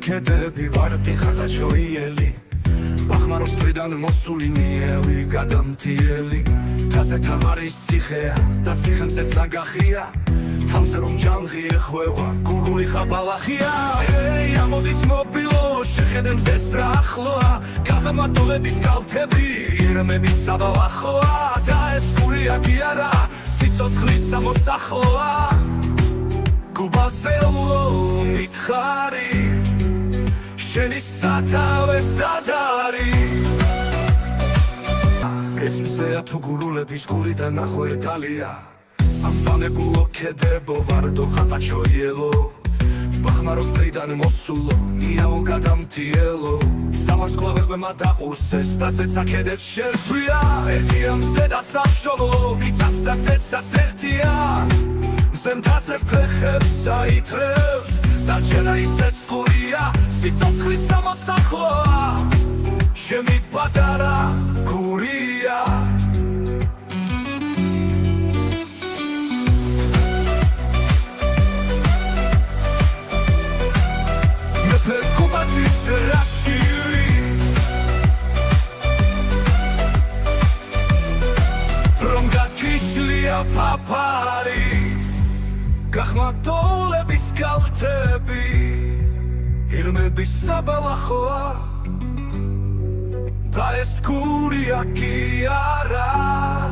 ქედები ვარდი ხახაჩოიელი ბახმაროს მხრიდან მოსული ნიევი გადამთიელი თაზე თამარის ციხეა და ციხემზეც ნაგახია თავზე რომ ჯანღი ეხვევა გურული ხაბალახია ამოდით მობილო შეხედე მზეს რა ახლოა გაღმატოების კალთები ირმების საბალახოა და ეს გურია კი არა სიცოცხლის სამოსახლოა გუბასელო მითხარი შენი სათავე სადარი ეს მზეა თუ გურულების გულიდან ნახვერდალია ამ ზანებულო ქედებო ვარდო ხატაჩოიელო ბახმაროს მხრიდან მოსულო ნიაო გადამთიელო სამარსკლავებმა დაყურსეს და ზეცა ქედებს შერტვია ერთია მზე და სამშობლო მიცაც და ზეცაც ერთია მზემთაზე ფეხებს აითრევს და ჩენა ისე სხურია სიცოცხლის სამოსახლოა შემი პატარა გურია Percubas rașiri Ronga kishlia papari Gahmatolebis kaltebi Irmebis sabalachoa Da es kuria ki ara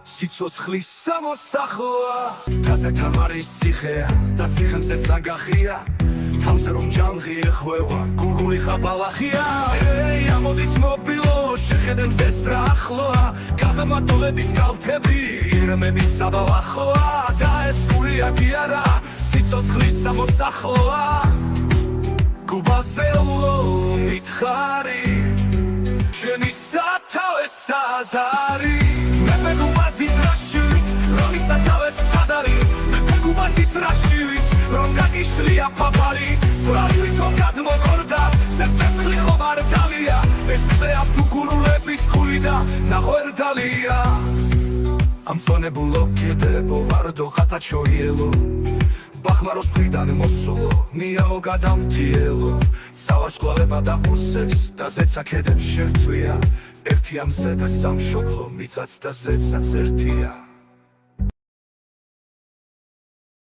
Sitsotzchlis samosachloa Taze tamaris cixea Da cixemzet nagachia თავზე რომ ჯანღი ეხვევა გურული ხაბალახია ამოდით მობილო შეხედე მზეს რა ახლოა გაღმატოების კალთები ირმების საბალახოა და ეს გურია კი არა სიცოცხლის სამოსახლოა გუბასელო მითხარი შენი სათავე სადარი მე გუბასის რაშივი რომის სათავე სადარი მე გუბასის რაშივი რომ გაგიშლია პაპარი ბრალი თო გადმოყორდა სეცეცხლი ხომ არ დალია ეს მზეა თუ გურულების გულიდა ნახვერდალია ამ ზონებულო ქედებო ვარდო ხატაჩოიელო ბახმაროს მხრიდან მოსულო ნიაო გადამთიელო სავარსკვლავებმა დაყურსეს და ზეცა ქედებს შერტვია ერთია მზე და სამშობლო მიწაც და ზეცაც ერთია